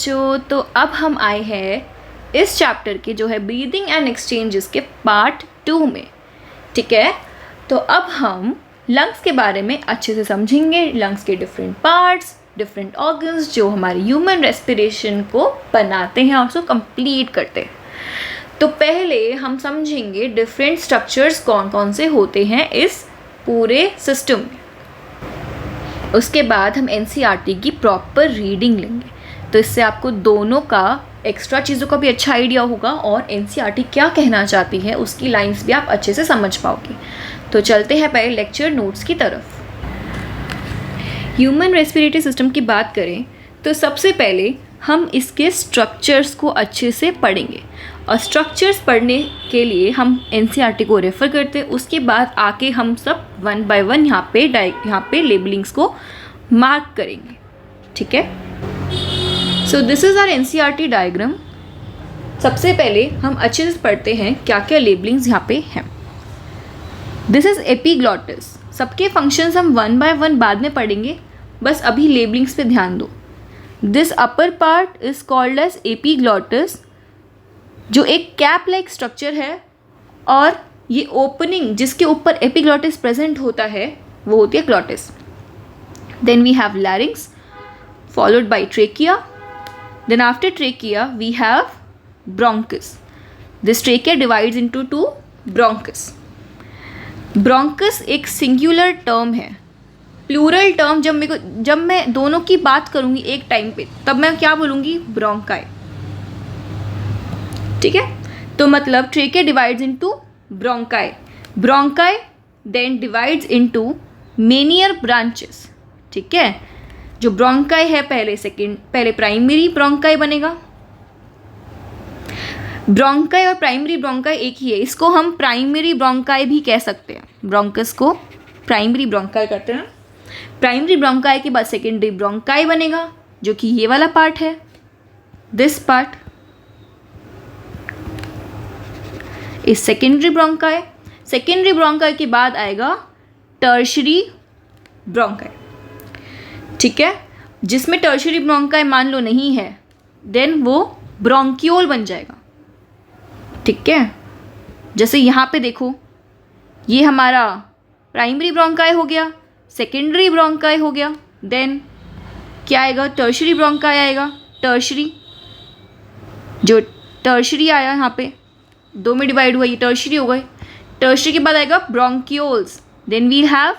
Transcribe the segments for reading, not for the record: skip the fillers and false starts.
बच्चों, तो अब हम आए हैं इस चैप्टर के जो है ब्रीदिंग एंड एक्सचेंजेस के पार्ट 2 में। ठीक है, तो अब हम लंग्स के बारे में अच्छे से समझेंगे, लंग्स के डिफरेंट पार्ट्स, डिफरेंट ऑर्गन्स जो हमारे ह्यूमन रेस्पिरेशन को बनाते हैं और उसको कंप्लीट करते हैं। तो पहले हम समझेंगे डिफरेंट स्ट्रक्चर्स कौन कौन से होते हैं इस पूरे सिस्टम में। उसके बाद हम एनसीईआरटी की प्रॉपर रीडिंग लेंगे, तो इससे आपको दोनों का एक्स्ट्रा चीज़ों का भी अच्छा आइडिया होगा और एनसीईआरटी क्या कहना चाहती है उसकी लाइंस भी आप अच्छे से समझ पाओगे। तो चलते हैं पहले लेक्चर नोट्स की तरफ। ह्यूमन रेस्पिरेटरी सिस्टम की बात करें तो सबसे पहले हम इसके स्ट्रक्चर्स को अच्छे से पढ़ेंगे और स्ट्रक्चर्स पढ़ने के लिए हम एनसीईआरटी को रेफ़र करते हैं। उसके बाद आके हम सब वन बाय वन यहाँ पे लेबलिंग्स को मार्क करेंगे। ठीक है, so this is our NCERT diagram. सबसे पहले हम अच्छे से पढ़ते हैं क्या क्या लेबलिंग्स यहाँ पे हैं। This is epiglottis. सबके फंक्शंस हम वन बाय वन बाद में पढ़ेंगे, बस अभी लेबलिंग्स पे ध्यान दो। This upper part is called as epiglottis, जो एक कैप लाइक स्ट्रक्चर है, और ये ओपनिंग जिसके ऊपर एपिग्लॉटिस प्रेजेंट होता है वो होती है glottis. Then we have larynx followed by trachea, then after trachea we have bronchus. This trachea divides into two bronchus. Bronchus एक सिंगुलर टर्म है। प्लूरल टर्म जब मैं दोनों की बात करूँगी एक टाइम पे तब मैं क्या बोलूँगी, ब्रोंकाई। ठीक है, तो मतलब trachea divides into bronchi, bronchi then divides into minor branches. ठीक है, जो ब्रोंकाई है पहले प्राइमरी ब्रोंकाई बनेगा। ब्रोंकाई और प्राइमरी ब्रोंकाई एक ही है, इसको हम प्राइमरी ब्रोंकाई भी कह सकते हैं। ब्रोंकस को प्राइमरी ब्रोंकाई करते हैं। प्राइमरी ब्रोंकाई के बाद सेकेंडरी ब्रोंकाई बनेगा, जो कि ये वाला पार्ट है, दिस पार्ट इस सेकेंडरी ब्रोंकाई। सेकेंडरी ब्रोंकाई के बाद आएगा टर्शरी ब्रोंकाई। ठीक है, जिसमें टर्शरी ब्रोंकाई मान लो नहीं है, देन वो ब्रोंक्यूल बन जाएगा। ठीक है, जैसे यहाँ पे देखो, ये हमारा प्राइमरी ब्रोंकाई हो गया, सेकेंडरी ब्रोंकाई हो गया, देन क्या आएगा, टर्शरी ब्रोंकाई आएगा। टर्शरी, जो टर्शरी आया यहाँ पे दो में डिवाइड हुआ, ये टर्शरी हो गए। टर्शरी के बाद आएगा bronchioles, then we have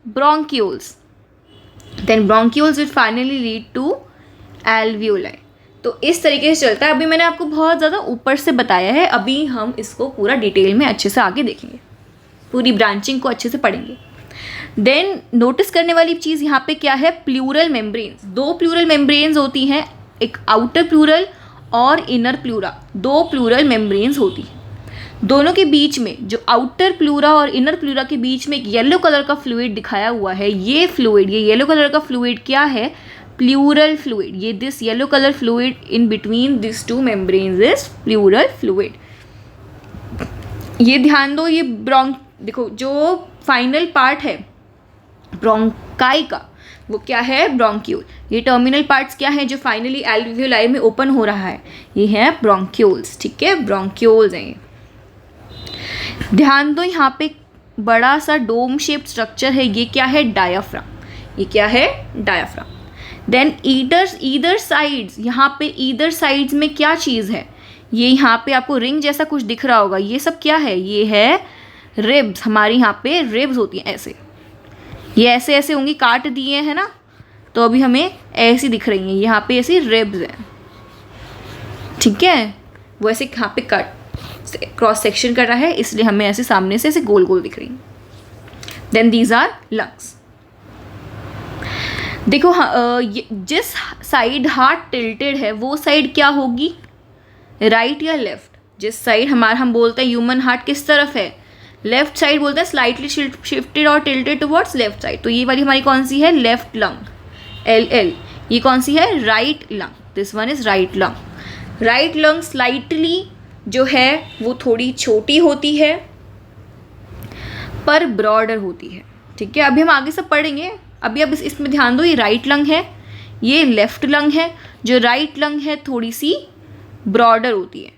bronchioles, then bronchioles will finally lead to alveoli. तो इस तरीके से चलता है। अभी मैंने आपको बहुत ज़्यादा ऊपर से बताया है, अभी हम इसको पूरा डिटेल में अच्छे से आगे देखेंगे, पूरी ब्रांचिंग को अच्छे से पढ़ेंगे। देन नोटिस करने वाली चीज़ यहाँ पे क्या है, प्लूरल मेम्ब्रेन्स। दो प्लूरल मेम्ब्रेन्स होती हैं, एक आउटर प्लूरल और इनर प्लूरा। दो प्लूरल मेम्ब्रेन्स होती हैं। दोनों के बीच में, जो आउटर प्लूरा और इनर प्लूरा के बीच में एक येलो कलर का फ्लूइड दिखाया हुआ है, ये येलो कलर का फ्लूइड क्या है, प्लूरल फ्लूइड। ये this yellow colour fluid in between this to membranes is pleural fluid. ये ध्यान दो, ये देखो जो फाइनल पार्ट है ब्रोंकाई का वो क्या है, ब्रोंक्यूल। ये टर्मिनल पार्ट्स क्या है जो फाइनली एल्वियोलाई में ओपन हो रहा है, ये है ब्रोंक्यूल्स। ठीक है, ब्रोंक्यूल्स हैं ये। ध्यान दो, यहाँ पे बड़ा सा डोम शेप्ड स्ट्रक्चर है, ये क्या है, डायाफ्राम। ये क्या है, डायाफ्राम। देन ईदर साइड्स, यहाँ पे ईदर साइड्स में क्या चीज़ है, ये यहाँ पे आपको रिंग जैसा कुछ दिख रहा होगा, ये सब क्या है, ये है रिब्स। हमारी यहाँ पे रिब्स होती हैं ऐसे, ये ऐसे ऐसे होंगी, काट दिए हैं ना, तो अभी हमें ऐसी दिख रही हैं, यहाँ पे ऐसी रिब्स हैं। ठीक है, वो ऐसे यहाँ पे कट क्रॉस सेक्शन कर रहा है, इसलिए हमें ऐसे सामने से ऐसे गोल गोल दिख रही हैं। Then these are lungs. देखो जिस साइड हार्ट टिल्टेड है वो साइड क्या होगी, राइट या लेफ्ट। जिस साइड हम बोलते हैं ह्यूमन हार्ट किस तरफ है, लेफ्ट साइड बोलते हैं, स्लाइटली शिफ्टेड और टिल्टेड टुवर्ड्स लेफ्ट साइड। तो ये वाली हमारी कौन सी है, लेफ्ट लंग, LL। ये कौन सी है, right lung, this one is right lung. Right lung slightly जो है वो थोड़ी छोटी होती है पर ब्रॉडर होती है। ठीक है, अभी हम आगे सब पढ़ेंगे, अभी अब इसमें ध्यान दो, ये राइट लंग है, ये लेफ्ट लंग है, जो राइट लंग है थोड़ी सी ब्रॉडर होती है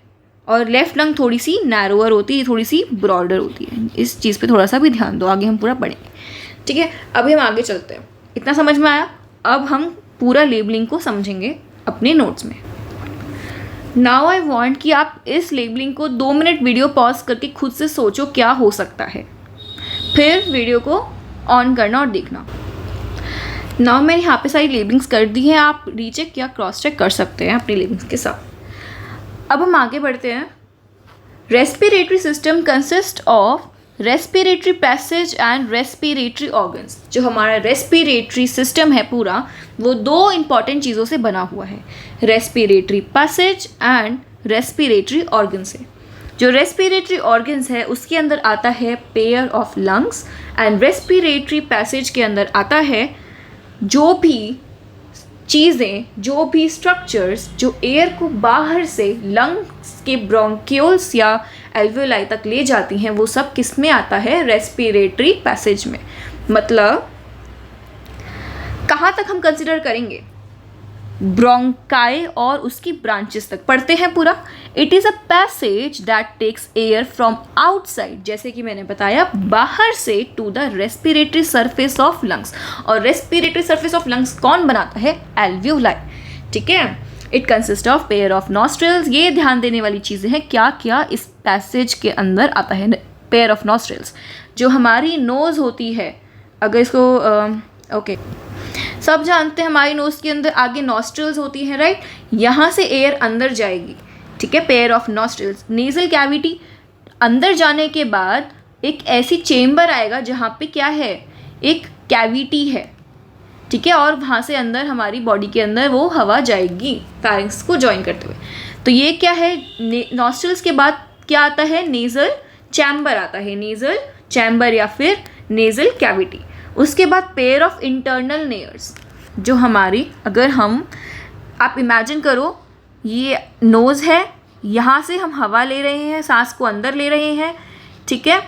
और लेफ्ट लंग थोड़ी सी नैरोअर होती है, थोड़ी सी ब्रॉडर होती है। इस चीज़ पे थोड़ा सा भी ध्यान दो, आगे हम पूरा पढ़ेंगे। ठीक है, अभी हम आगे चलते हैं। इतना समझ में आया? अब हम पूरा लेबलिंग को समझेंगे अपने नोट्स में। नाउ आई वॉन्ट कि आप इस लेबलिंग को 2 मिनट वीडियो पॉज करके खुद से सोचो क्या हो सकता है, फिर वीडियो को ऑन करना और देखना। नाउ मैंने यहाँ पे सारी लेबलिंग्स कर दी हैं, आप रीचेक या क्रॉस चेक कर सकते हैं अपनी लेबलिंग्स के साथ। अब हम आगे बढ़ते हैं। Respiratory system consist of respiratory passage and respiratory organs. जो हमारा रेस्पिरेटरी सिस्टम है पूरा, वो 2 इंपॉर्टेंट चीज़ों से बना हुआ है, respiratory passage and respiratory organ से। जो रेस्पिरेटरी ऑर्गन्स है उसके अंदर आता है pair of lungs and respiratory passage के अंदर आता है जो भी चीज़ें, जो भी स्ट्रक्चर्स जो एयर को बाहर से लंग्स के ब्रोंक्यूल्स या एल्वियोलाई तक ले जाती हैं, वो सब किस में आता है? रेस्पिरेटरी पैसेज में। मतलब कहाँ तक हम कंसिडर करेंगे? ब्रोंकाई और उसकी ब्रांचेस तक पढ़ते हैं पूरा। It is a passage that takes air from outside, जैसे कि मैंने बताया, बाहर से to the respiratory surface of lungs. और रेस्पिरेटरी सरफेस ऑफ लंग्स कौन बनाता है? एल्वियोलाई। ठीक है, it consist of pair of nostrils. ये ध्यान देने वाली चीज़ें हैं क्या क्या इस पैसेज के अंदर आता है। पेयर ऑफ नॉस्ट्रिल्स, जो हमारी नोज़ होती है, अगर इसको ओके सब जानते हैं हमारी नोज़ के अंदर आगे नॉस्ट्रिल्स होती हैं, राइट? यहाँ से एयर अंदर जाएगी। ठीक है, pair of nostrils. Nasal cavity, अंदर जाने के बाद एक ऐसी चेम्बर आएगा जहाँ पे क्या है? एक कैविटी है। ठीक है, और वहाँ से अंदर हमारी बॉडी के अंदर वो हवा जाएगी फैरिंक्स को जॉइन करते हुए। तो ये क्या है? नॉस्ट्रिल्स के बाद क्या आता है? नेज़ल चैम्बर आता है, नेज़ल चैम्बर या फिर नेज़ल कैविटी। उसके बाद पेयर ऑफ इंटरनल नेयर्स, जो हमारी, अगर हम, आप इमेजिन करो ये नोज़ है, यहाँ से हम हवा ले रहे हैं, सांस को अंदर ले रहे हैं। ठीक है,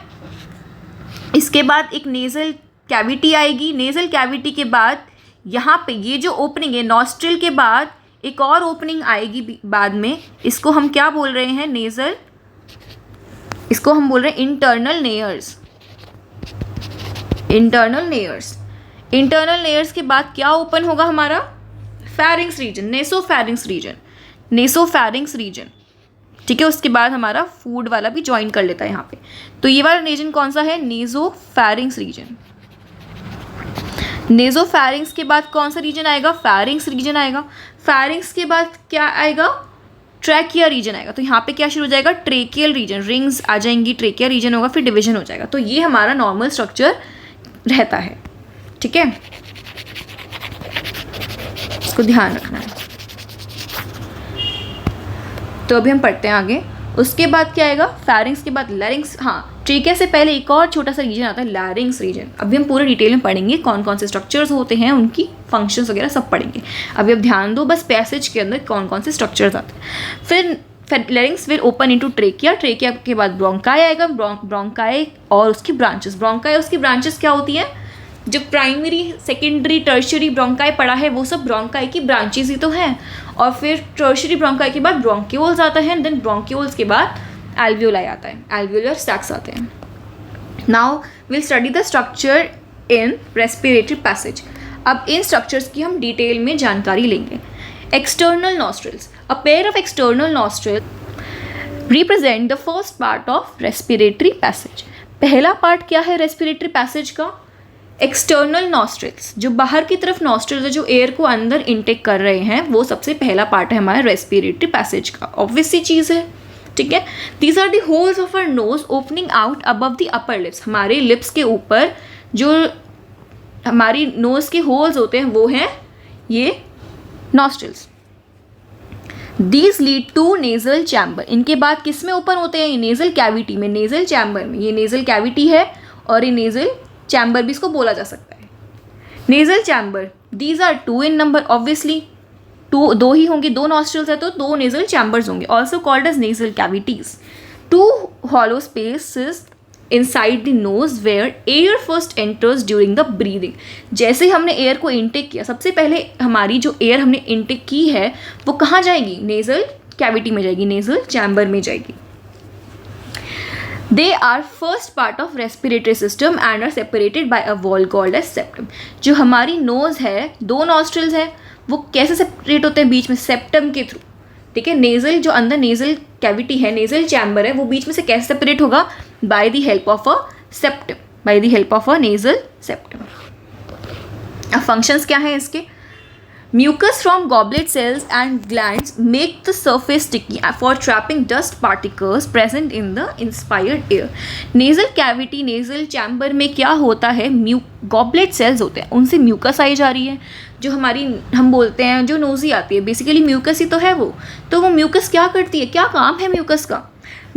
इसके बाद एक नेज़ल कैविटी आएगी। नेज़ल कैविटी के बाद यहाँ पे ये जो ओपनिंग है नॉस्ट्रिल के बाद एक और ओपनिंग आएगी बाद में, इसको हम क्या बोल रहे हैं? नेज़ल, इसको हम बोल रहे हैं internal nares. Internal nares. Internal nares के बाद क्या ओपन होगा हमारा? Pharynx region, nasopharynx region, nasopharynx region. ठीक है, उसके बाद हमारा फूड वाला भी ज्वाइन कर लेता है यहाँ पे। तो ये वाला रीजन कौन सा है? नेसोफैरिंक्स रीजन। नेसोफैरिंक्स के बाद कौन सा रीजन आएगा? फैरिंक्स रीजन आएगा। फैरिंक्स के बाद क्या आएगा? ट्रैकिया रीजन आएगा। तो यहाँ पे क्या शुरू हो जाएगा? ट्रेकियल रीजन, रिंग्स आ जाएंगी, ट्रेकिया रीजन होगा, फिर डिवीजन हो जाएगा। तो ये हमारा नॉर्मल स्ट्रक्चर रहता है। ठीक है, इसको ध्यान रखना है। तो अभी हम पढ़ते हैं आगे। उसके बाद क्या आएगा? फैरिंक्स के बाद लैरिंक्स। हाँ, ट्रेकिया से पहले एक और छोटा सा रीजन आता है, लैरिंक्स रीजन। अभी हम पूरे डिटेल में पढ़ेंगे कौन कौन से स्ट्रक्चर्स होते हैं, उनकी फंक्शंस वगैरह सब पढ़ेंगे। अभी अब ध्यान दो बस पैसेज के अंदर कौन कौन से स्ट्रक्चर्स आते हैं। फिर larynx will open into trachea. Trachea के बाद ब्रोंकाई आएगा। ब्रोंकाई और उसकी ब्रांचेस। ब्रोंकाई और उसकी ब्रांचेस क्या होती हैं? जो प्राइमरी, सेकेंडरी, टर्शियरी ब्रोंकाई पढ़ा है वो सब ब्रोंकाई की ब्रांचेस ही तो हैं। और फिर टर्शियरी ब्रोंकाई के बाद ब्रोंक्यूल्स आता है, देन ब्रोंक्यूल्स के बाद एल्वियोलाई आता है, एल्वियोलर सैक्स आते हैं। Now will study the structure in respiratory passage. अब इन स्ट्रक्चर्स की हम डिटेल में जानकारी लेंगे। External nostrils. A pair of external nostril represent the first part of respiratory passage. पहला पार्ट क्या है रेस्पिरेटरी पैसेज का? एक्सटर्नल नॉस्ट्रिल्स, जो बाहर की तरफ नॉस्ट्रिल्स है, जो एयर को अंदर इनटेक कर रहे हैं, वो सबसे पहला पार्ट है हमारे रेस्पिरेटरी पैसेज का। ऑब्वियस सी चीज़ है। ठीक है, these are the holes of our nose opening out above the upper lips. हमारे लिप्स के ऊपर जो हमारी नोज के होल्स होते हैं वो हैं ये nostrils. These lead to nasal chamber. इनके बाद किस में ओपन होते हैं? नेजल कैविटी में, नेजल चैम्बर में। ये नेजल कैविटी है और ये नेजल चैम्बर भी इसको बोला जा सकता है। Nasal chamber, these are 2 in number, obviously दो ही होंगे, 2 नॉस्ट्रिल्स है तो 2 नेजल चैम्बर्स होंगे। Also called as nasal cavities. 2 hollow spaces inside the nose where air first enters during the breathing. जैसे ही हमने एयर को इनटेक किया, सबसे पहले हमारी जो एयर हमने इनटेक की है वो कहाँ जाएगी? नेजल कैविटी में जाएगी, नेजल चैम्बर में जाएगी. They are first part of respiratory system and are separated by a wall called as septum. जो हमारी नोज है, दो नॉस्ट्रिल्स है, वो कैसे सेपरेट होते हैं बीच में? सेप्टम के थ्रू. ठीक है, नेजल जो अंदर नेजल कैविटी है, नेजल चैम्बर है, वो बीच में से कैसे सेपरेट होगा? By the help of a septum, by the help of a nasal septum. अब फंक्शंस क्या है इसके? Mucus from goblet cells and glands make the surface sticky for trapping dust particles present in the inspired air. Nasal cavity, nasal chamber में क्या होता है? Goblet cells होते हैं, उनसे म्यूकस आई जा रही है, जो हमारी हम बोलते हैं जो नोजी आती है, बेसिकली म्यूकस ही तो है वो. तो वो म्यूकस क्या करती है? क्या काम है म्यूकस का?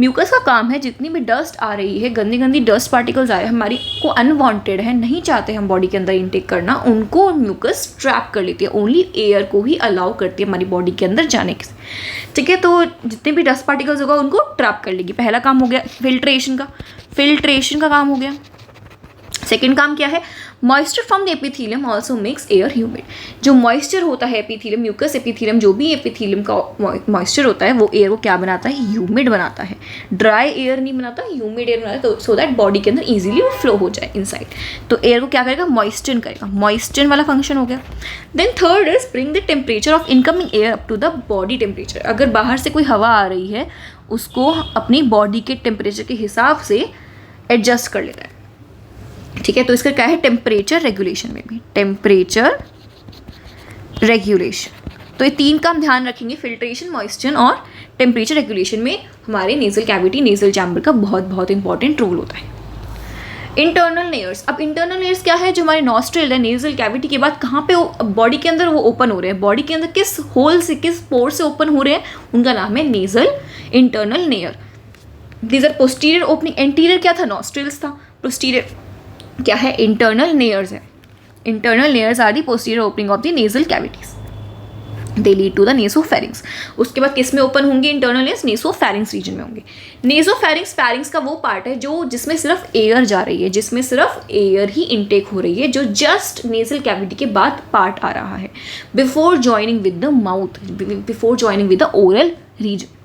म्यूकस का काम है जितनी भी डस्ट आ रही है, गंदी गंदी डस्ट पार्टिकल्स आए हमारी को अनवांटेड है, नहीं चाहते हम बॉडी के अंदर इनटेक करना, उनको म्यूकस ट्रैप कर लेती है. ओनली एयर को ही अलाउ करती है हमारी बॉडी के अंदर जाने के. ठीक है, तो जितने भी डस्ट पार्टिकल्स होगा उनको ट्रैप कर लेगी. पहला काम हो गया फिल्ट्रेशन का काम हो गया. सेकेंड काम क्या है? Moisture from the epithelium also makes air humid. जो मॉइस्चर होता है एपिथेलियम, म्यूकस एपिथेलियम, जो भी एपिथेलियम का मॉइस्चर होता है वो एयर को क्या बनाता है? ह्यूमिड बनाता है. ड्राई एयर नहीं बनाता, ह्यूमिड एयर बनाता है, सो दैट बॉडी के अंदर ईजिली वो फ्लो हो जाए इनसाइड. तो एयर को क्या करेगा? मॉइस्चर करेगा. मॉइस्चर वाला फंक्शन हो गया. Then third is bring the temperature of incoming air up to the body temperature. अगर बाहर से कोई हवा आ रही है उसको अपनी बॉडी के टेम्परेचर के हिसाब से एडजस्ट कर लेता है. ठीक है, तो इसका क्या है? टेम्परेचर रेगुलेशन में भी, टेम्परेचर रेगुलेशन. तो ये तीन काम ध्यान रखेंगे, फिल्ट्रेशन, मॉइस्चर और टेम्परेचर रेगुलेशन में हमारे नेजल कैविटी, नेजल चैम्बर का बहुत बहुत इंपॉर्टेंट रोल होता है. Internal layers. अब इंटरनल लेयर्स क्या है? जो हमारे नॉस्ट्रिल है, नेजल कैविटी के बाद कहाँ पे बॉडी के अंदर वो ओपन हो रहे हैं, बॉडी के अंदर किस होल से, किस पोर से ओपन हो रहे हैं, उनका नाम है nasal internal layer. These are posterior opening. Anterior क्या था? नॉस्ट्रिल्स था. पोस्टीरियर क्या है? इंटरनल लेयर्स है. Internal layers are the posterior opening of the nasal cavities. They lead to the nasopharynx. उसके बाद किस में ओपन होंगे इंटरनल लेयर्स? नेसोफेरिंग्स रीजन में होंगे. नेसोफेरिंग्स, फेरिंग्स का वो पार्ट है जो जिसमें सिर्फ एयर जा रही है, जिसमें सिर्फ एयर ही इनटेक हो रही है, जो जस्ट नेजल कैविटी के बाद पार्ट आ रहा है, before joining with the mouth, before joining with the oral region.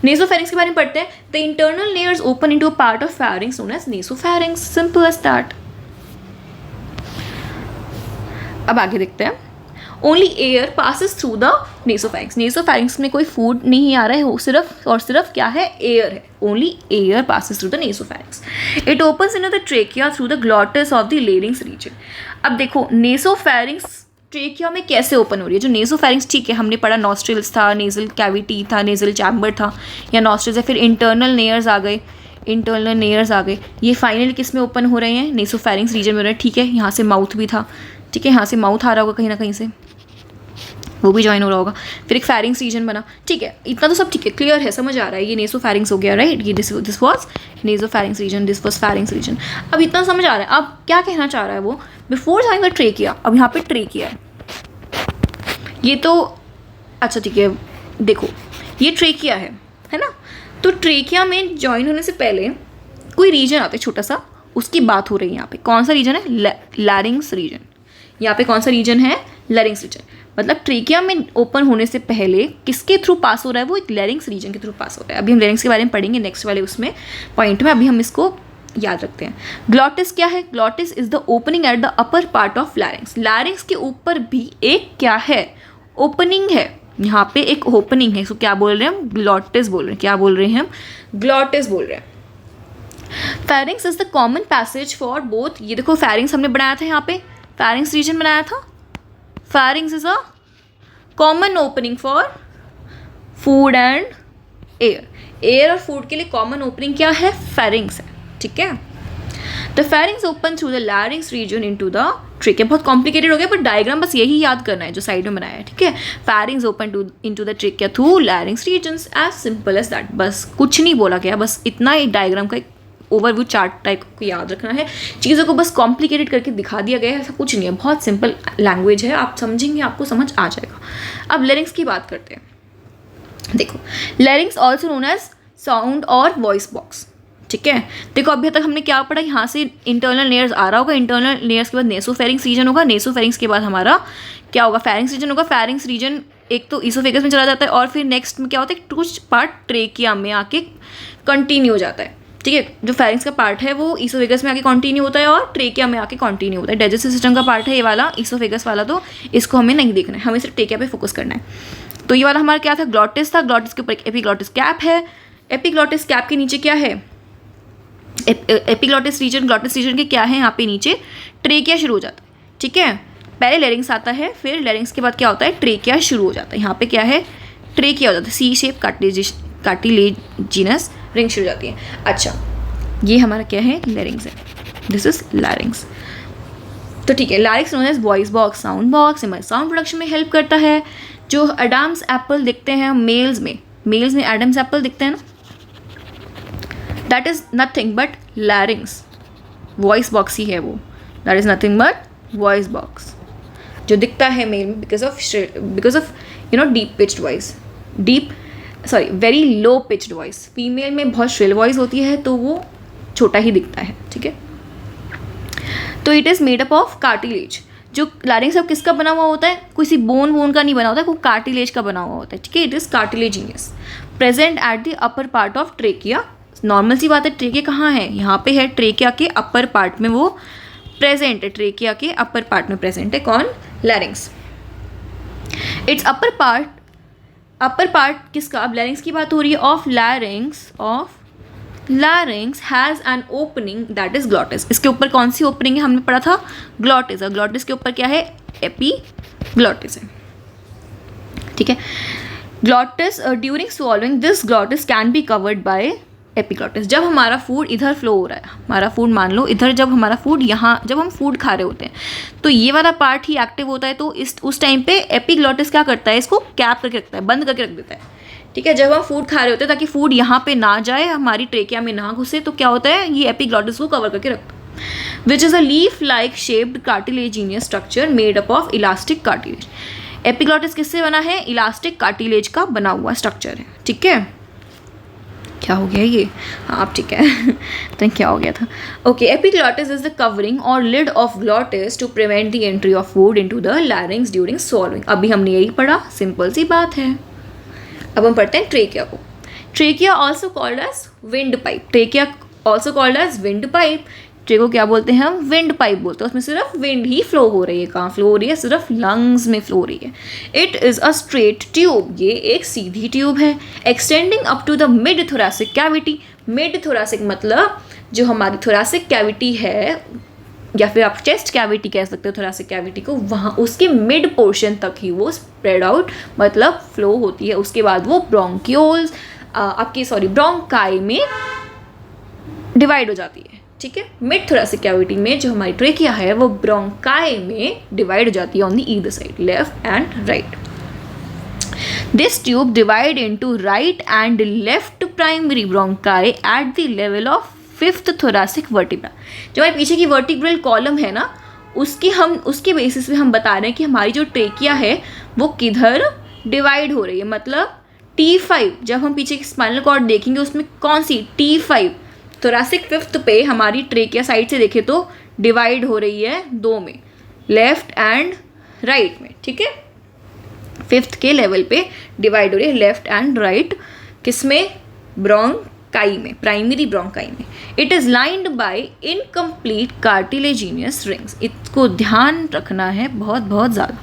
Nasopharynx के बारे में पढ़ते हैं. The internal layers open into a part of pharynx known as nasopharynx. Simple as that. अब आगे देखते हैं. Only air passes through the nasopharynx. Nasopharynx में कोई फूड नहीं आ रहा है, वो सिर्फ और सिर्फ क्या है? एयर है. Only air passes through the nasopharynx. It opens in the trachea through the glottis of the larynx region. अब देखो नेसोफेरिंग्स ट्रेकिया में कैसे ओपन हो रही है. जो नेसोफेरिंग्स, ठीक है, हमने पढ़ा नॉस्ट्रिल्स था, नेजल कैविटी था, नेजल चैम्बर था या नॉस्ट्रिल्स है, फिर इंटरनल लेयर्स आ गए, इंटरनल लेयर्स आ गए. ये फाइनली किस में ओपन हो रहे हैं? नेसोफेरिंग्स रीजन में हो रहे हैं. ठीक है, यहाँ से माउथ भी था. ठीक है, यहाँ से माउथ आ रहा होगा कहीं ना कहीं से, वो भी ज्वाइन हो रहा होगा. फिर एक फेरिंग्स रीजन बना. ठीक है, इतना तो सब ठीक है, क्लियर है, समझ आ रहा है. ये नेसोफेरिंग्स हो गया, राइट. ये this was nasopharynx region, this was pharynx region. अब इतना समझ आ रहा है. अब क्या कहना चाह रहा है वो? Before joining the trachea. अब यहाँ पे ट्रेकिया है, ये तो अच्छा ठीक है. देखो ये ट्रेकिया है ना. तो ट्रेकिया में ज्वाइन होने से पहले कोई रीजन आता है छोटा सा, उसकी बात हो रही है यहाँ पे. कौन सा रीजन है? Larynx region. यहाँ पे कौन सा रीजन है? Larynx region. मतलब ट्रेकिया में ओपन होने से पहले किसके थ्रू पास हो रहा है? वो एक लैरिंग्स रीजन के थ्रू पास हो रहा है. अभी हम लैरिंग्स के बारे में पढ़ेंगे नेक्स्ट वाले उसमें पॉइंट में. अभी हम इसको याद रखते हैं. ग्लॉटिस क्या है? Glottis is the opening eight the upper part of लैरिंग्स. लैरिंग्स के ऊपर भी एक क्या है? ओपनिंग है. यहाँ पे एक ओपनिंग है. इसको क्या बोल रहे हैं हम? ग्लॉटिस बोल रहे हैं. क्या बोल रहे हैं हम? ग्लॉटिस बोल रहे हैं. Pharynx is the common passage for both. ये देखो फेरिंग्स हमने बनाया था, यहाँ पे फेरिंग्स रीजन बनाया था. Pharynx is a common opening for food and air. Air और फूड के लिए कॉमन ओपनिंग क्या है? फेरिंग्स है. ठीक है, the pharynx open through the larynx region into the trachea. बहुत कॉम्प्लिकेटेड हो गया, बट डायग्राम बस यही याद करना है जो साइड में बनाया है. ठीक है, pharynx open into the trachea through larynx regions. As simple as that. बस कुछ नहीं बोला गया, बस इतना ही डायग्राम का एक ओवरव्यू चार्ट टाइप को याद रखना है. चीज़ों को बस कॉम्प्लिकेटेड करके दिखा दिया गया है, ऐसा कुछ नहीं है. बहुत सिंपल लैंग्वेज है, आप समझेंगे आपको समझ आ जाएगा. अब लैरिंग्स की बात करते हैं. देखो larynx also known as sound और वॉइस बॉक्स. ठीक है। देखो अभी तक हमने क्या पढ़ा, यहाँ से इंटरनल लेयर्स आ रहा होगा, इंटरनल लेयर्स के बाद नेसोफेरिंग्स रीजन होगा, नेसोफेरिंग्स के बाद हमारा क्या होगा, फेरिंग्स रीजन होगा। फेरिंग्स रीजन एक तो ईसोफेगस में चला जाता है और फिर नेक्स्ट में क्या होता है, कुछ पार्ट ट्रेकिया में आके कंटिन्यू हो जाता है। ठीक है, जो फेरिंग्स का पार्ट है वो ईसोफेगस में आके कंटिन्यू होता है और ट्रेकिया में आके कंटिन्यू होता है। डाइजेस्टिव सिस्टम का पार्ट है ये वाला ईसोफेगस वाला, तो इसको हमें नहीं देखना है, हमें सिर्फ ट्रेकिया पे फोकस करना है। तो ये वाला हमारा क्या था, ग्लॉटिस था। ग्लॉटिस के ऊपर एक एपिग्लॉटिस कैप है। एपिग्लॉटिस कैप के नीचे क्या है, एपिग्लॉटिस रीजन, ग्लॉटिस रीजन के क्या है यहाँ पे नीचे ट्रेकिया शुरू हो जाता है। ठीक है, पहले लेरिंग्स आता है, फिर लेरिंग्स के बाद क्या होता है, ट्रेकिया शुरू हो जाता है। यहाँ पे क्या है, ट्रेकिया हो जाता है, सी शेप कार्टिलेजिनस रिंग शुरू हो जाती है। अच्छा, ये हमारा क्या है, लेरिंग्स है, दिस इज लैरिंग्स। तो ठीक है, larynx known as voice box, sound box, हमारे साउंड प्रोडक्शन में हेल्प करता है। जो एडम्स एप्पल दिखते हैं मेल्स में एडम्स एप्पल दिखते हैं ना, that is nothing but larynx, voice box ही है वो, that is nothing but voice box जो दिखता है मेल में because of you know deep pitched voice, very low pitched voice. Female में बहुत श्रिल वॉइस होती है तो वो छोटा ही दिखता है। ठीक है, तो it is made up of cartilage. जो लैरिंग्स अब किसका बना हुआ होता है, किसी बोन का नहीं बना होता है, वो कार्टिलेज का बना हुआ होता है। ठीक है, it is cartilaginous, present at the upper part of trachea. Normal सी बात है, ट्रेकिया कहाँ है, यहाँ पे है, ट्रेकिया के अपर पार्ट में वो प्रेजेंट है, ट्रेकिया के अपर पार्ट में प्रेजेंट है कौन, लैरिंग्स। इट्स अपर पार्ट किसका, अब लैरिंग्स की बात हो रही है, of लैरिंग्स has an opening that is glottis. इसके ऊपर कौन सी ओपनिंग है, हमने पढ़ा था ग्लॉटिस, और ग्लॉटिस के ऊपर क्या है, एपीग्लॉटिस है। ठीक है, glottis during swallowing this glottis can be covered by epiglottis. जब हमारा फूड इधर फ्लो हो रहा है, हमारा फूड मान लो इधर, जब हमारा फूड यहाँ, जब हम फूड खा रहे होते हैं तो ये वाला पार्ट ही एक्टिव होता है, तो उस टाइम पे एपिग्लॉटिस क्या करता है, इसको कैप करके रखता है, बंद करके रख देता है। ठीक है, जब हम फूड खा रहे होते हैं ताकि फूड यहाँ पे ना जाए, हमारी ट्रेकिया में ना घुसे, तो क्या होता है, ये एपिग्लॉटिस को कवर करके रखता है। Which is a leaf like shaped cartilaginous structure made up of elastic cartilage. Epiglottis किससे बना है, इलास्टिक कार्टिलेज का बना हुआ स्ट्रक्चर है। ठीक है, क्या हो गया ये, हाँ अब ठीक है तो क्या हो गया था, okay. Epiglottis is the covering or lid of glottis to prevent the entry of food into the larynx during swallowing. अभी हमने यही पढ़ा, सिंपल सी बात है। अब हम पढ़ते हैं ट्रेकिया को। Trachea also called as windpipe, trachea also called as windpipe. ट्रे को क्या बोलते हैं हम, विंड पाइप बोलते हैं। उसमें सिर्फ विंड ही फ्लो हो रही है, कहाँ फ्लो हो रही है, सिर्फ लंग्स में फ्लो हो रही है। It is a straight tube, ये एक सीधी ट्यूब है, extending up to the mid thoracic cavity. Mid thoracic मतलब जो हमारी थोरैसिक कैविटी है, या फिर आप चेस्ट कैविटी कह सकते हो थोरैसिक कैविटी को, वहाँ उसके मिड पोर्शन तक ही वो स्प्रेड आउट मतलब फ्लो होती है। उसके बाद वो ब्रोंकियोल्स ब्रोंकाई में डिवाइड हो जाती है। ठीक है, मिड थोरैसिक कैविटी में जो हमारी ट्रेकिया है वो ब्रोंकाई में डिवाइड हो जाती है on the either side, left and right. This tube divide into right and left primary bronchi eight the level of 5th thoracic vertebra. जो हमारे पीछे की वर्टिब्रल कॉलम है ना, उसके बेसिस पे हम बता रहे हैं कि हमारी जो ट्रेकिया है वो किधर डिवाइड हो रही है। मतलब T5, जब हम पीछे की स्पाइनल कॉर्ड देखेंगे उसमें कौन सी, T5 थोरैसिक 5th पे हमारी ट्रेकिया साइड से देखे तो डिवाइड हो रही है दो में, लेफ्ट एंड राइट में। ठीक है, 5th के लेवल पे डिवाइड हो रही है लेफ्ट एंड राइट, किसमें, ब्रोंकाई में, प्राइमरी ब्रोंकाई में। It is lined by incomplete cartilaginous rings. इसको ध्यान रखना है बहुत ज़्यादा,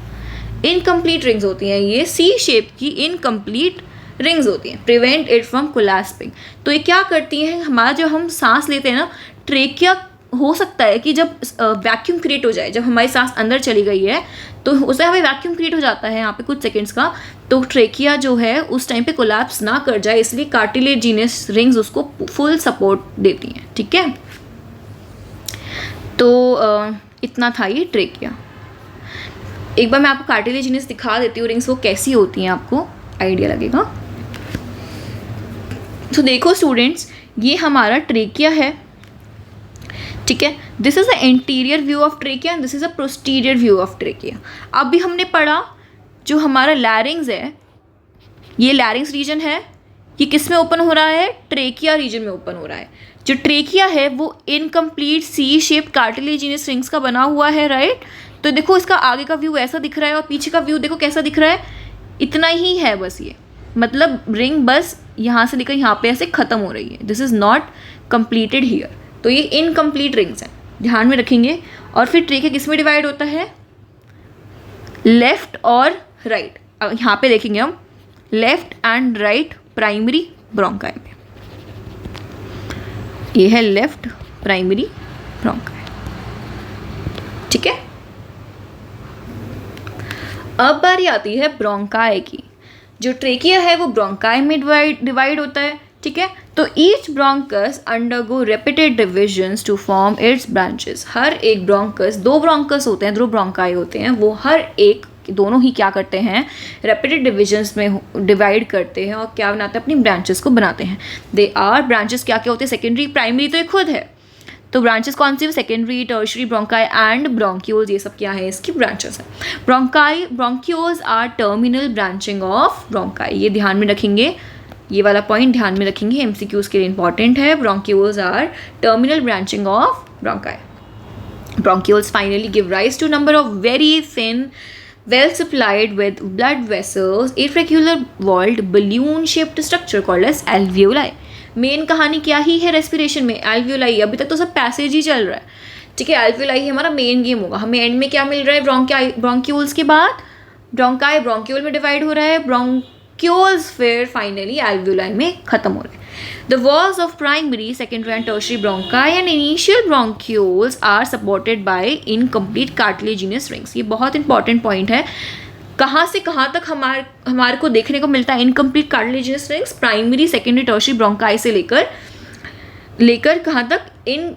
इनकम्प्लीट रिंग्स होती हैं ये, सी शेप की इनकम्प्लीट रिंग्स होती हैं, प्रिवेंट इट फ्रॉम कोलैप्सिंग। तो ये क्या करती हैं, हमारा जो हम सांस लेते हैं ना, ट्रेकिया हो सकता है कि जब वैक्यूम क्रिएट हो जाए, जब हमारी सांस अंदर चली गई है तो उसे हमें वैक्यूम क्रिएट हो जाता है यहाँ पे कुछ सेकंड्स का, तो ट्रेकिया जो है उस टाइम पे कोलैप्स ना कर जाए, इसलिए कार्टिलेजिनियस रिंग्स उसको फुल सपोर्ट देती हैं। ठीक है, तो इतना था ये ट्रेकिया। एक बार मैं आपको कार्टिलेजिनियस दिखा देती हूँ रिंग्स वो कैसी होती हैं, आपको आइडिया लगेगा। तो देखो स्टूडेंट्स, ये हमारा ट्रेकिया है। ठीक है, this is the interior view of trachea and this is a posterior view of trachea. अभी हमने पढ़ा जो हमारा लैरिंग्स है, ये लैरिंग्स रीजन है, ये किस में ओपन हो रहा है, ट्रेकिया रीजन में ओपन हो रहा है। जो ट्रेकिया है वो incomplete C shaped cartilaginous rings का बना हुआ है, राइट। तो देखो इसका आगे का व्यू ऐसा दिख रहा है और पीछे का व्यू देखो कैसा दिख रहा है, इतना ही है बस, ये मतलब रिंग बस यहाँ से लेकर यहाँ पे ऐसे ख़त्म हो रही है, this is not completed here. तो ये इनकम्प्लीट रिंग्स हैं, ध्यान में रखेंगे। और फिर ट्रेकिया किस में डिवाइड होता है, लेफ्ट और राइट। अब यहाँ पे देखेंगे हम left and right primary bronchi में, ये है लेफ्ट प्राइमरी ब्रोंकाई, ठीक है। अब बारी आती है ब्रोंकाई की। जो ट्रेकिया है वो ब्रोंकाई में डिवाइड होता है, ठीक है। तो each bronchus undergo repeated divisions to form its branches. हर एक ब्रोंकस, दो ब्रोंकस होते हैं, दो ब्रोंकाई होते हैं, वो हर एक दोनों ही क्या करते हैं, रेपिटेड डिविजन्स में डिवाइड करते हैं और क्या बनाते हैं, अपनी ब्रांचेस को बनाते हैं। दे आर ब्रांचेस क्या क्या होते हैं, सेकेंडरी प्राइमरी तो ये खुद है, तो ब्रांचेस कौन सी, secondary, tertiary, bronchi and bronchioles, ये सब क्या है, इसकी ब्रांचेस है। Bronchioles are terminal branching of bronchi, ये ध्यान में रखेंगे, ये वाला पॉइंट ध्यान में रखेंगे, एमसीक्यूज के लिए इंपॉर्टेंट है। Bronchioles are terminal branching of bronchi. Bronchioles finally give rise to a number of very thin, well supplied with blood vessels, irregular walled balloon shaped structure called as alveoli. Main कहानी क्या ही है respiration में, alveoli। अभी तक तो सब passage ही चल रहा है, ठीक है। alveoli ही हमारा मेन गेम होगा। हमें एंड में क्या मिल रहा है, ब्रोंक्यूल्स के बाद ब्रोंकाई ब्रोंक्यूल में डिवाइड हो रहा है, ब्रोंक्यूल्स फिर फाइनली alveoli में खत्म हो रहा है। The walls of primary, secondary and tertiary bronchi and initial bronchioles are supported by incomplete cartilaginous rings। ये बहुत इंपॉर्टेंट पॉइंट है, कहाँ से कहाँ तक हमारे को देखने को मिलता है incomplete cartilaginous rings, primary, secondary, tertiary bronchi से लेकर कहाँ तक, इन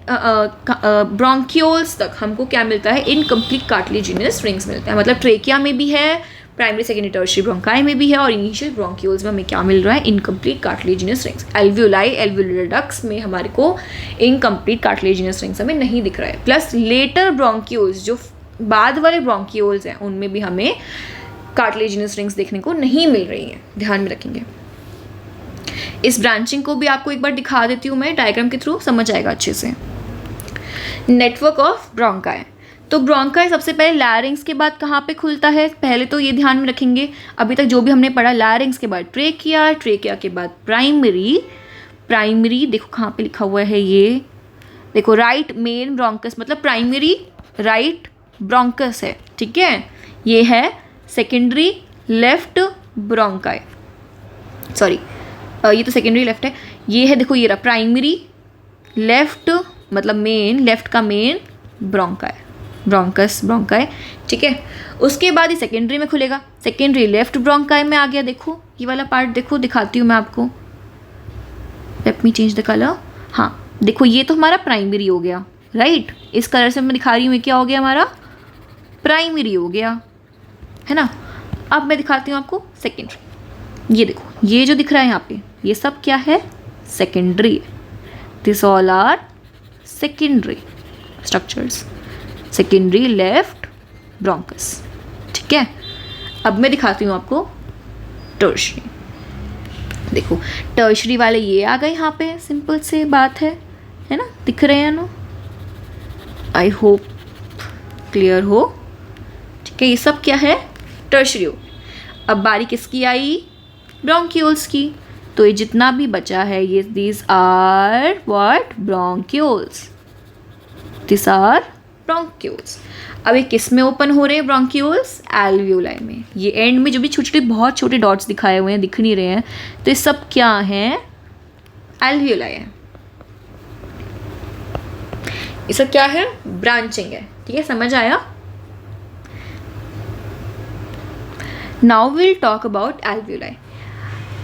ब्रोंक्यूल्स तक हमको क्या मिलता है, इनकम्प्लीट कार्टिलेजिनस रिंग्स मिलता है। मतलब ट्रेकिया में भी है, प्राइमरी, सेकेंडरी, टर्शियरी ब्रोंकाई में भी है, और इनिशियल ब्रोंक्यूल्स में हमें क्या मिल रहा है, incomplete cartilaginous rings. Alveoli, alveolar ducts में हमारे को इनकम्प्लीट कार्टिलेजिनस रिंग्स हमें नहीं दिख रहा है। प्लस लेटर ब्रोंक्यूल्स, जो बाद वाले ब्रोंक्यूल्स हैं, उनमें भी हमें कार्टिलेजिनस रिंग्स देखने को नहीं मिल रही हैं, ध्यान में रखेंगे। इस ब्रांचिंग को भी आपको एक बार दिखा देती हूँ मैं डायग्राम के थ्रू, समझ आएगा अच्छे से। Network of bronchi. तो ब्रोंकाई सबसे पहले लैरिंग्स के बाद कहाँ पे खुलता है, पहले तो ये ध्यान में रखेंगे। अभी तक जो भी हमने पढ़ा, लैरिंग्स के बाद ट्रेकिया, ट्रेकिया के बाद प्राइमरी देखो कहाँ पे लिखा हुआ है, ये देखो राइट मेन ब्रोंकस, मतलब प्राइमरी राइट ब्रोंकस है, ठीक है। ये है सेकेंडरी लेफ्ट ब्रोंकाई, सॉरी ये तो सेकेंडरी लेफ्ट है, ये है देखो, ये रहा प्राइमरी लेफ्ट, मतलब मेन, लेफ्ट का मेन ब्रोंकाई, ठीक है। उसके बाद ये सेकेंडरी में खुलेगा, सेकेंडरी लेफ्ट ब्रोंकाई में आ गया। देखो ये वाला पार्ट देखो, दिखाती हूँ मैं आपको, let me change the colour. हाँ देखो, ये तो हमारा प्राइमरी हो गया, राइट। इस कलर से मैं दिखा रही हूँ, ये क्या हो गया, हमारा प्राइमरी हो गया, है ना। अब मैं दिखाती हूँ आपको सेकेंडरी। ये देखो, ये जो दिख रहा है यहाँ पे, ये सब क्या है, secondary. This all are secondary structures, secondary left bronchus, ठीक है। अब मैं दिखाती हूँ आपको टर्शरी। देखो टर्शरी वाले ये आ गए यहाँ पे, सिंपल से बात है ना, दिख रहे हैं ना, आई होप क्लियर हो, ठीक है। ये सब क्या है, टर्शरी हो। अब बारी किसकी आई, ब्रोंक्यूल्स की। तो ये जितना भी बचा है, ये these are what, bronchioles, this are bronchioles. अब ये किस में ओपन हो रहे हैं ब्रोंक्यूल्स, एल्वियोलाई में। ये एंड में जो भी छोटे छोटे बहुत छोटे डॉट्स दिखाए हुए हैं, दिख नहीं रहे हैं, तो ये सब क्या हैं, एल्वियोलाई है। ये सब क्या है, ब्रांचिंग है, ठीक है, समझ आया। Now will talk about alveoli.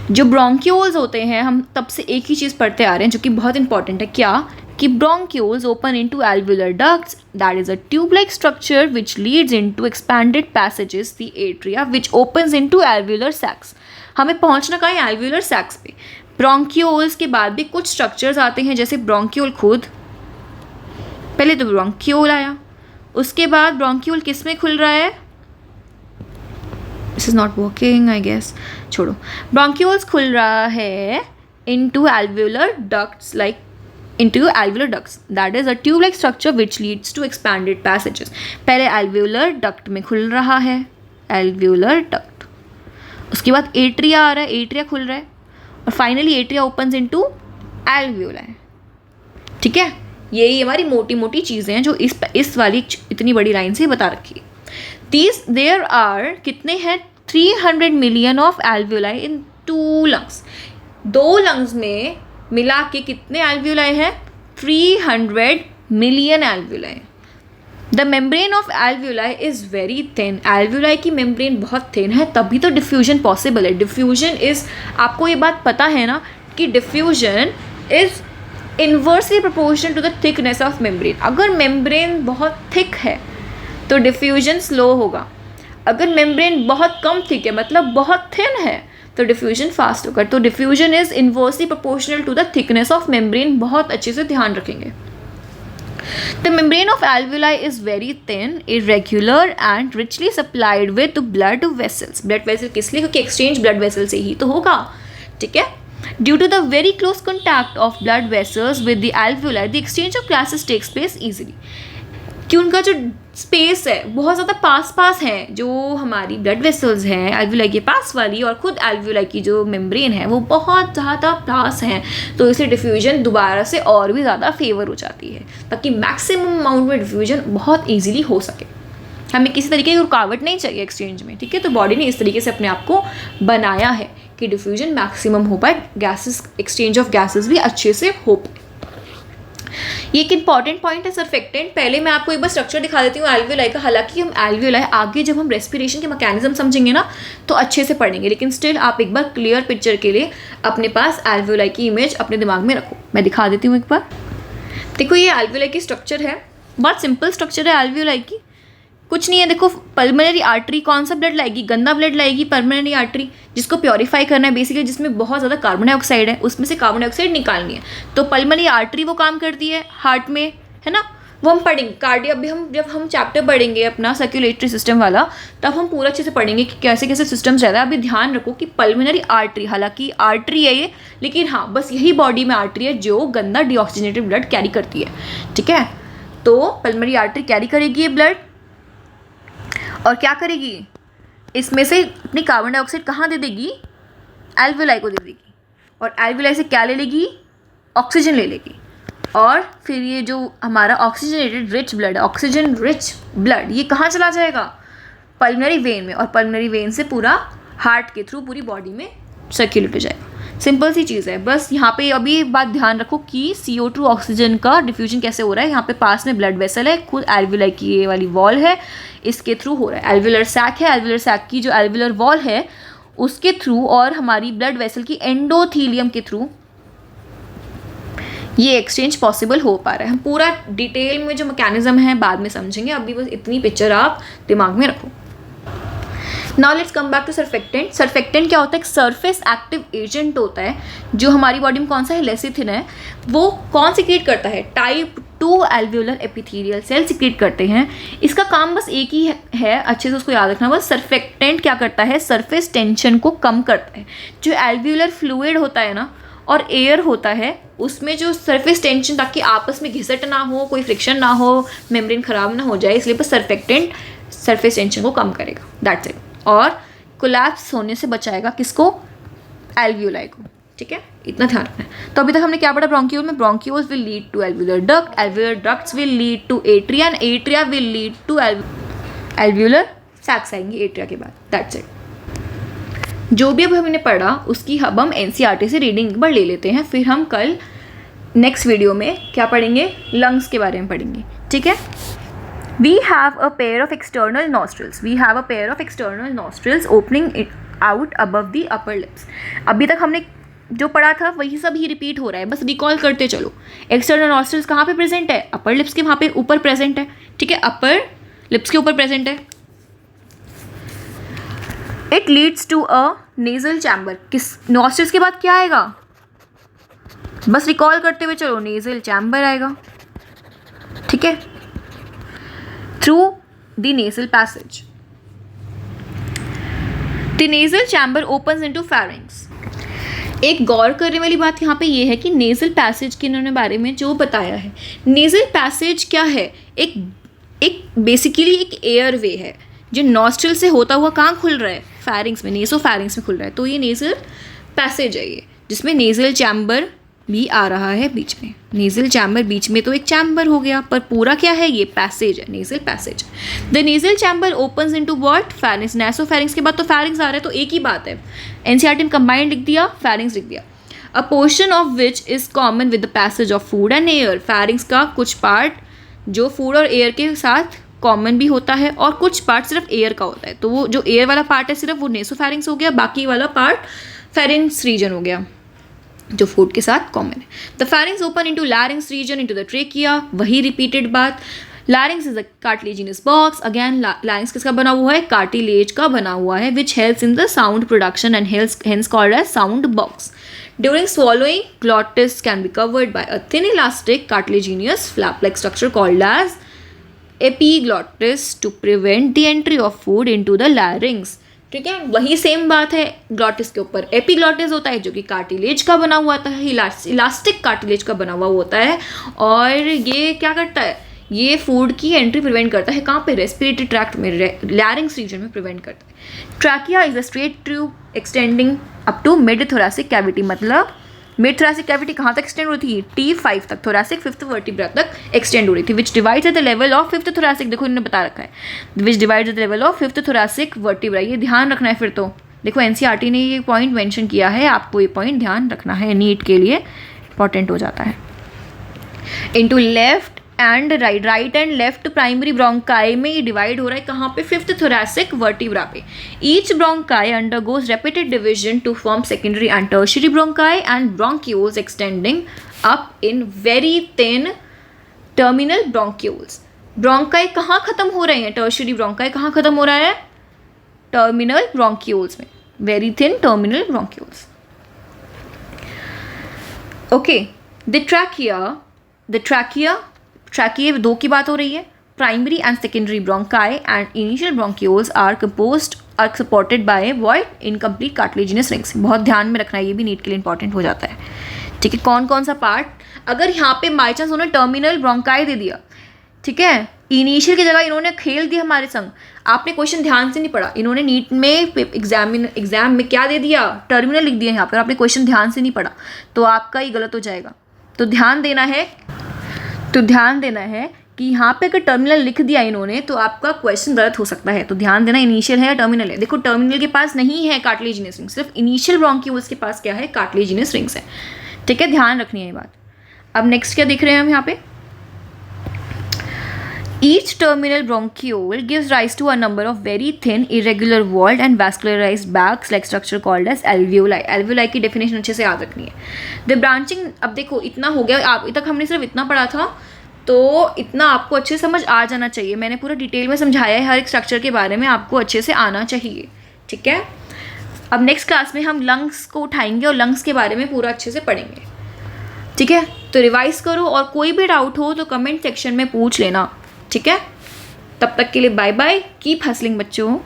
जो ब्रोंक्यूल्स होते हैं, हम तब से एक ही चीज़ पढ़ते आ रहे हैं जो कि बहुत इंपॉर्टेंट है, क्या कि bronchioles open into alveolar ducts, that is a tube like structure which leads into expanded passages, the atria which opens into alveolar sacs. हमें पहुंचना कहाँ है, एल्वियोलर सैक्स पे। ब्रोंक्यूल्स के बाद भी कुछ स्ट्रक्चर्स आते हैं, जैसे ब्रोंक्यूल खुद, पहले तो ब्रोंक्यूल आया, उसके बाद ब्रोंक्यूल किस में खुल रहा है, this is not working I guess, छोड़ो। ब्रोंक्यूल्स खुल रहा है into alveolar ducts like into alveolar ducts. That is a tube-like structure which leads to expanded passages. पहले alveolar duct में खुल रहा है, alveolar duct. उसके बाद atria आ रहा है, atria खुल रहा है, और finally atria opens into alveoli. ठीक है, यही हमारी मोटी मोटी चीज़ें हैं जो इस वाली इतनी बड़ी लाइन से बता रखी है. There are कितने हैं 300 million of alveoli in 2 lungs. 2 lungs में मिला के कितने alveoli हैं 300 million alveoli. The membrane of alveoli is very thin. alveoli की membrane बहुत thin है, तभी तो diffusion possible है. diffusion is, आपको ये बात पता है ना कि diffusion is inversely proportional to the thickness of membrane. अगर membrane बहुत thick है तो diffusion slow होगा. अगर membrane बहुत कम thick है मतलब बहुत thin है तो डिफ्यूजन फास्ट होगा. तो diffusion is inversely proportional to the thickness of membrane. बहुत अच्छे से ध्यान रखेंगे. The membrane of alveoli is very thin, irregular and richly supplied with blood vessels. Blood vessel किस लिए? क्योंकि एक्सचेंज ब्लड वेसल से ही तो होगा. ठीक है. Due to the very close contact of blood vessels with the alveoli the exchange of gases takes place easily. कि उनका जो स्पेस है बहुत ज़्यादा पास हैं, जो हमारी ब्लड वेसल्स हैं alveoli के पास वाली, और खुद alveoli की जो मेम्ब्रेन है वो बहुत ज़्यादा पास हैं, तो इससे डिफ्यूजन दोबारा से और भी ज़्यादा फेवर हो जाती है, ताकि मैक्सिमम अमाउंट में डिफ्यूजन बहुत ईजिली हो सके. हमें किसी तरीके की रुकावट नहीं चाहिए एक्सचेंज में. ठीक है, तो बॉडी ने इस तरीके से अपने आप को बनाया है कि डिफ्यूजन मैक्सिमम हो पाए, गैसेस एक्सचेंज ऑफ गैसेस भी अच्छे से हो पाए. ये एक इंपॉर्टेंट पॉइंट है सर्फेक्टेंट. पहले मैं आपको एक बार स्ट्रक्चर दिखा देती हूँ alveoli का. हालांकि हम alveoli आगे जब हम रेस्पिरेशन के मैकेनिज्म समझेंगे ना तो अच्छे से पढ़ेंगे, लेकिन स्टिल आप एक बार क्लियर पिक्चर के लिए अपने पास alveoli की इमेज अपने दिमाग में रखो. मैं दिखा देती हूँ एक बार. देखो ये alveoli की स्ट्रक्चर है, बहुत सिंपल स्ट्रक्चर है alveoli की. कुछ नहीं है. देखो पल्मोनरी आर्टरी कौन सा ब्लड लाएगी? गंदा ब्लड लाएगी पल्मोनरी आर्टरी, जिसको प्योरीफाई करना है बेसिकली, जिसमें बहुत ज़्यादा कार्बन डाइऑक्साइड है, उसमें से कार्बन डाइऑक्साइड निकालनी है. तो पल्मोनरी आर्टरी वो काम करती है हार्ट में, है ना. वो हम पढ़ेंगे कार्डियो. अभी हम जब हम चैप्टर पढ़ेंगे अपना सर्कुलेटरी सिस्टम वाला, तब हम पूरा अच्छे से पढ़ेंगे कि कैसे कैसे सिस्टम्स रहता है. अभी ध्यान रखो कि पल्मोनरी आर्टरी, हालांकि आर्टरी है ये, लेकिन हाँ बस यही बॉडी में आर्टरी है जो गंदा डीऑक्सीजनेटेड ब्लड कैरी करती है. ठीक है, तो पल्मोनरी आर्टरी कैरी करेगी ये ब्लड, और क्या करेगी? इसमें से अपनी कार्बन डाइऑक्साइड कहाँ दे देगी? alveoli को दे देगी. और alveoli से क्या ले लेगी? ऑक्सीजन ले लेगी. और फिर ये जो हमारा ऑक्सीजनेटेड रिच ब्लड है, ऑक्सीजन रिच ब्लड, ये कहाँ चला जाएगा? पल्मोनरी वेन में. और पल्मोनरी वेन से पूरा हार्ट के थ्रू पूरी बॉडी में सर्कुलेट हो जाएगा. सिंपल सी चीज़ है. बस यहाँ पे अभी बात ध्यान रखो कि CO2 ऑक्सीजन का डिफ्यूजन कैसे हो रहा है. यहाँ पे पास में ब्लड वेसल है, खुद alveoli की ये वाली वॉल है, इसके थ्रू हो रहा है. एल्वुलर सैक है, एल्वुलर सैक की जो एल्वुलर वॉल है उसके थ्रू और हमारी ब्लड वेसल की एंडोथीलियम के थ्रू ये एक्सचेंज पॉसिबल हो पा रहा है. हम पूरा डिटेल में जो मैकेनिज्म है बाद में समझेंगे, अभी बस इतनी पिक्चर आप दिमाग में रखो. Now let's come back to surfactant. Surfactant क्या होता है? एक सरफेस एक्टिव एजेंट होता है जो हमारी बॉडी में कौन सा है? लेसिथिन है. वो कौन सिक्रीट करता है? Type 2 alveolar epithelial cell secrete करते हैं. इसका काम बस एक ही है, अच्छे से उसको याद रखना. बस सर्फेक्टेंट क्या करता है? सरफेस टेंशन को कम करता है. जो एल्वेओलर फ्लूइड होता है ना और एयर होता है उसमें जो सरफेस टेंशन, ताकि आपस में घिसट ना हो, कोई फ्रिक्शन ना हो, मेम्ब्रेन खराब ना हो जाए, इसलिए बस सर्फेक्टेंट सरफेस टेंशन को कम करेगा. That's it. और कोलैप्स होने से बचाएगा किसको? एल्वेओलाई को. ठीक है, इतना ध्यान रखना है. तो अभी तक हमने क्या पढ़ा? ब्रोंक्यूल में bronchioles will lead to alveolar duct, alveolar ducts will lead to atria, and atria will lead to alveolar sacs आएंगे एट्रिया के बाद. That's it. जो भी अब हमने पढ़ा उसकी अब हम NCERT से रीडिंग एक बार ले लेते हैं, फिर हम कल नेक्स्ट वीडियो में क्या पढ़ेंगे? लंग्स के बारे में पढ़ेंगे. ठीक है. We have a pair of external nostrils. We have a pair of external nostrils opening it out above the upper lips. अभी तक हमने जो पढ़ा था वही सब ही रिपीट हो रहा है, बस रिकॉल करते चलो. एक्सटर्नल नॉस्ट्रल्स कहाँ पे प्रेजेंट है? अपर लिप्स के वहाँ पे ऊपर प्रेजेंट है. ठीक है, अपर लिप्स के ऊपर प्रेजेंट है. It leads to a nasal chamber. किस नॉस्ट्रल्स के बाद क्या आएगा? बस रिकॉल करते हुए चलो, नेजल चैम्बर आएगा. ठीक है. Through the nasal passage. The nasal chamber opens into pharynx. एक गौर करने वाली बात यहाँ पे ये है कि नेज़ल पैसेज के इन्होंने बारे में जो बताया है, नेज़ल पैसेज क्या है, एक बेसिकली एक एयर वे है जो नॉस्ट्रल से होता हुआ कहाँ खुल रहा है, फैरिंग्स में, नेसोफैरिंग्स में खुल रहा है। तो ये नेज़ल पैसेज है ये, जिसमें नेज़ल चैम्बर भी आ रहा है बीच में। नेज़ल चैम्बर बीच में तो एक चैम्बर हो गया, पर पूरा क्या है, ये पैसेज है, nasal passage. The nasal chamber opens into what, फैरिंग्स। नेसोफैरिंग्स के बाद तो फैरिंग्स आ रहा है, तो एक ही बात है, एनसीईआरटी में कंबाइंड लिख दिया, फैरिंग्स लिख दिया। अ portion of which is common with the passage of food and air. फैरिंग्स का कुछ पार्ट जो फूड और एयर के साथ कॉमन भी होता है और कुछ पार्ट सिर्फ एयर का होता है। तो वो जो एयर वाला पार्ट है सिर्फ वो नेसोफैरिंग्स हो गया, बाकी वाला पार्ट फेरिंग्स रीजन हो गया जो फूड के साथ कॉमन है। The pharynx open into larynx region into the trachea, वही रिपीटेड बात। Larynx is a cartilaginous box. Again larynx किसका बना हुआ है, कार्टिलेज का बना हुआ है, which helps in the sound production and hence called as sound box. During swallowing, glottis can be covered by a thin elastic cartilaginous flap-like structure called as epiglottis to prevent the entry of food into the larynx. ठीक है, वही same बात है glottis के ऊपर। Epiglottis होता है जो कि कार्टिलेज का बना हुआ होता है, इलास्टिक कार्टिलेज का बना हुआ होता है, और ये क्या करता है, ये फूड की एंट्री प्रिवेंट करता है। कहाँ पे, रेस्पिरेटरी ट्रैक्ट में, लैरिंग्स रीजन में प्रिवेंट करता है। Trachea is a straight tube extending up to mid thoracic cavity. मतलब मिड थोरैसिक कैविटी कहाँ तक एक्सटेंड हो रही थी, T5 तक, थोरैसिक फिफ्थ वर्टिब्रा तक एक्सटेंड हो रही थी, which divides at the level of fifth thoracic. देखो इन्होंने बता रखा है, which divides at the level of fifth thoracic vertebra. ये ध्यान रखना है। फिर तो देखो एनसीईआरटी ने ये पॉइंट मेंशन किया है, आपको ये पॉइंट ध्यान रखना है, नीट के लिए इंपॉर्टेंट हो जाता है। Into left and right and left primary bronchi में ये डिवाइड हो रहा है कहाँ पे, फिफ्थ थोरैसिक वर्टिब्रा पे। Each bronchi undergoes repeated division to form secondary and tertiary bronchi and bronchioles extending up in very thin terminal bronchioles. Bronchi कहाँ खत्म हो रहे हैं, टर्शियरी ब्रोंकाई कहाँ खत्म हो रहा है, टर्मिनल ब्रोंक्यूल्स में, very thin terminal bronchioles. Okay, the trachea दो की बात हो रही है। Primary and secondary bronchi and initial bronchioles are supported by what, incomplete cartilaginous rings. बहुत ध्यान में रखना है, ये भी नीट के लिए इंपॉर्टेंट हो जाता है। ठीक है, कौन कौन सा पार्ट, अगर यहाँ पे बाई चांस उन्होंने टर्मिनल ब्रोंकाई दे दिया, ठीक है, इनिशियल की जगह इन्होंने खेल दिया हमारे संग, आपने क्वेश्चन ध्यान से नहीं पढ़ा, इन्होंने नीट में एग्जाम में क्या दे दिया, टर्मिनल लिख दिया यहाँ पर, आपने क्वेश्चन ध्यान से नहीं पढ़ा तो आपका ही गलत हो जाएगा। तो ध्यान देना है कि यहाँ पे अगर टर्मिनल लिख दिया इन्होंने तो आपका क्वेश्चन गलत हो सकता है। तो ध्यान देना, इनिशियल है या टर्मिनल है। देखो टर्मिनल के पास नहीं है कार्टिलेजिनस रिंग, सिर्फ इनिशियल ब्रोंक्यूल्स के पास क्या है, कार्टिलेजिनस रिंग्स है। ठीक है, ध्यान रखनी है ये बात। अब नेक्स्ट क्या देख रहे हैं हम यहाँ पे, Each terminal bronchiole gives rise to a number of very thin, irregular walled and vascularized bags like structure called as alveoli. Alveoli की definition अच्छे से याद रखनी है। The branching, अब देखो इतना हो गया, आप तक हमने सिर्फ इतना पढ़ा था, तो इतना आपको अच्छे से समझ आ जाना चाहिए। मैंने पूरा डिटेल में समझाया है, हर एक स्ट्रक्चर के बारे में आपको अच्छे से आना चाहिए। ठीक है, अब नेक्स्ट क्लास में हम लंग्स को उठाएंगे और लंग्स के बारे में पूरा अच्छे से पढ़ेंगे। ठीक है, तो रिवाइज करो और कोई भी डाउट हो तो कमेंट सेक्शन में पूछ लेना। ठीक है, तब तक के लिए बाय बाय, कीप हसलिंग बच्चों।